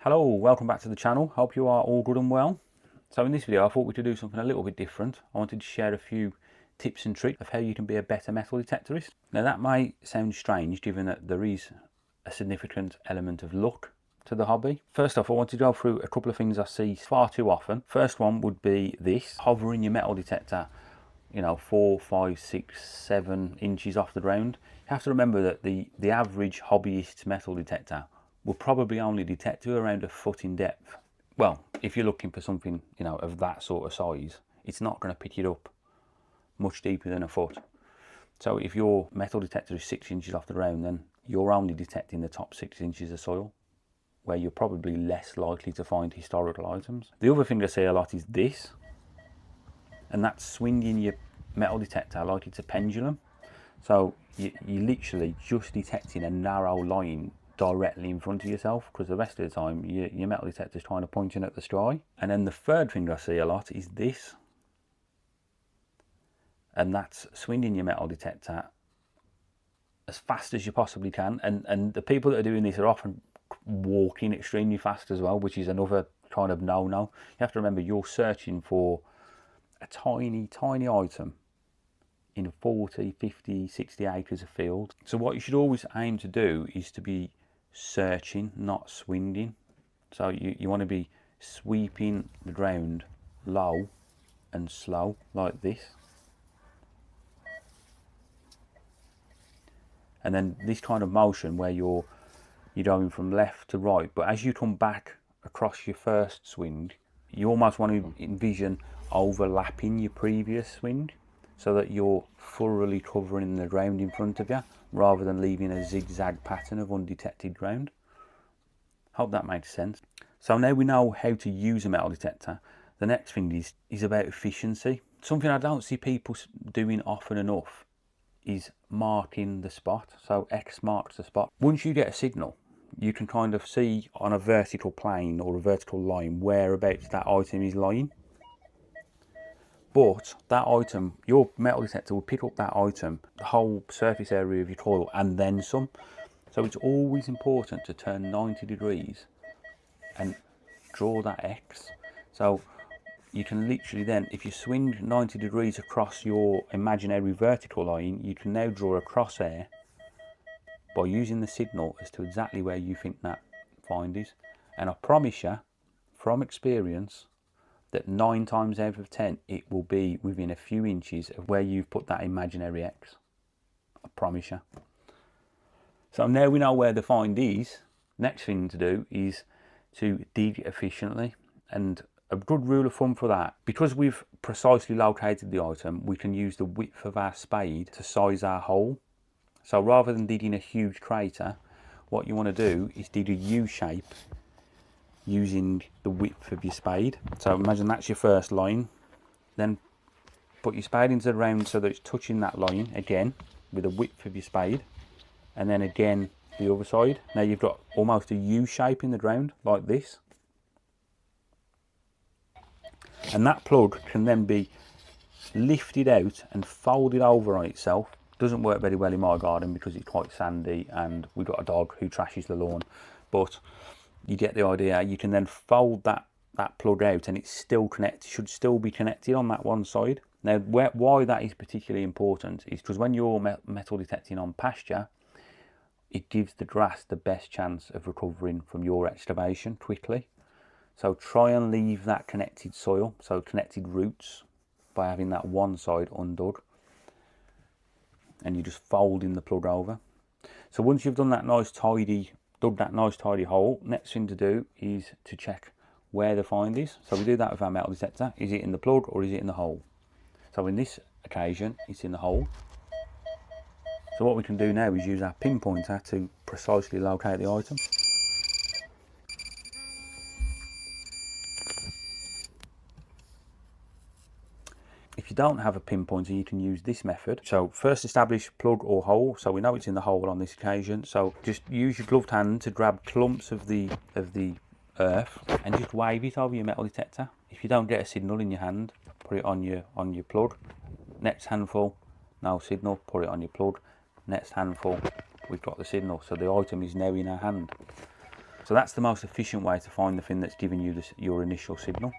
Hello, welcome back to the channel. Hope you are all good and well. So in this video I thought we could do something a little bit different. I wanted to share a few tips and tricks of how you can be a better metal detectorist. Now that may sound strange given that there is a significant element of luck to the hobby. First off, I want to go through a couple of things I see far too often. First one would be this, hovering your metal detector, 4, 5, 6, 7 inches off the ground. You have to remember that the average hobbyist's metal detector will probably only detect to around a foot in depth. Well, if you're looking for something, of that sort of size, it's not going to pick it up much deeper than a foot. So if your metal detector is 6 inches off the ground, then you're only detecting the top 6 inches of soil, where you're probably less likely to find historical items. The other thing I see a lot is this, and that's swinging your metal detector like it's a pendulum. So you're literally just detecting a narrow line directly in front of yourself, because the rest of the time your metal detector is trying to point at the sky. And then the third thing I see a lot is this, and that's swinging your metal detector as fast as you possibly can. And the people that are doing this are often walking extremely fast as well, which is another kind of no-no. You have to remember you're searching for a tiny item in 40, 50, 60 acres of field. So what you should always aim to do is to be searching, not swinging. So you want to be sweeping the ground low and slow like this. And then this kind of motion where you're going from left to right, but as you come back across your first swing, you almost want to envision overlapping your previous swing, so that you're thoroughly covering the ground in front of you, rather than leaving a zigzag pattern of undetected ground. Hope that makes sense. So now we know how to use a metal detector, the next thing is about efficiency. Something I don't see people doing often enough is marking the spot. So X marks the spot. Once you get a signal, you can kind of see on a vertical plane or a vertical line whereabouts that item is lying. But that item, your metal detector will pick up that item, the whole surface area of your coil, and then some. So it's always important to turn 90 degrees and draw that X. So you can literally then, if you swing 90 degrees across your imaginary vertical line, you can now draw a crosshair by using the signal as to exactly where you think that find is. And I promise you, from experience, that 9 times out of 10 it will be within a few inches of where you've put that imaginary X. I promise you. So now we know where the find is. Next thing to do is to dig efficiently, and a good rule of thumb for that, because we've precisely located the item, we can use the width of our spade to size our hole. So rather than digging a huge crater, what you want to do is dig a U shape using the width of your spade. So imagine that's your first line, then put your spade into the round so that it's touching that line again with the width of your spade, and then again the other side. Now you've got almost a U shape in the ground like this, and that plug can then be lifted out and folded over on itself. Doesn't work very well in my garden because it's quite sandy and we've got a dog who trashes the lawn, but you get the idea. You can then fold that plug out and it's still connected, should still be connected on that one side. Now why that is particularly important is because when you're metal detecting on pasture, it gives the grass the best chance of recovering from your excavation quickly. So try and leave that connected soil, so connected roots, by having that one side undug, and you're just folding the plug over. So once you've done that nice tidy, dug that nice tidy hole, next thing to do is to check where the find is. So we do that with our metal detector. Is it in the plug or is it in the hole? So in this occasion, it's in the hole. So what we can do now is use our pinpointer to precisely locate the item. If you don't have a pinpointer, you can use this method. So first establish plug or hole. So we know it's in the hole on this occasion. So just use your gloved hand to grab clumps of the earth and just wave it over your metal detector. If you don't get a signal in your hand, put it on your plug. Next handful, no signal, put it on your plug. Next handful, we've got the signal. So the item is now in our hand. So that's the most efficient way to find the thing that's giving you this, your initial signal.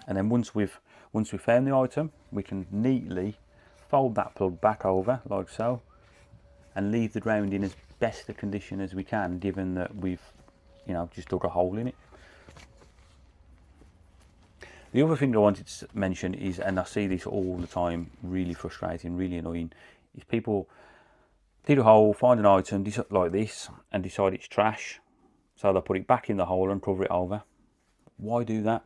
And then once we've found the item, we can neatly fold that plug back over like so, and leave the ground in as best a condition as we can, given that we've, you know, just dug a hole in it. The other thing I wanted to mention is, and I see this all the time, really frustrating, really annoying, is people dig a hole, find an item like this, and decide it's trash, so they put it back in the hole and cover it over. Why do that?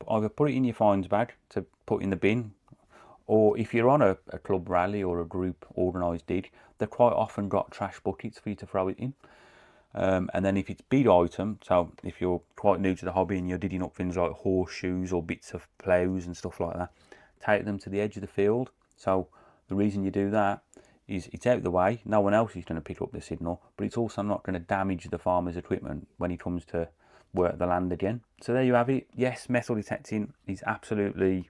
Either put it in your finds bag to put in the bin, or if you're on a club rally or a group organised dig, they've quite often got trash buckets for you to throw it in. And then if it's big item, so if you're quite new to the hobby and you're digging up things like horseshoes or bits of ploughs and stuff like that, take them to the edge of the field. So the reason you do that is it's out of the way, no one else is going to pick up the signal, but it's also not going to damage the farmer's equipment when he comes to work the land again. So there you have it. Yes, metal detecting is absolutely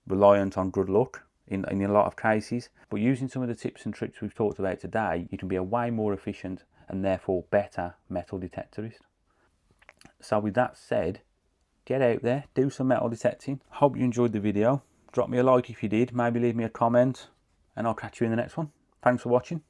reliant on good luck in a lot of cases, but using some of the tips and tricks we've talked about today, you can be a way more efficient and therefore better metal detectorist. So with that said, get out there, do some metal detecting. Hope you enjoyed the video. Drop me a like if you did, maybe leave me a comment, and I'll catch you in the next one. Thanks for watching.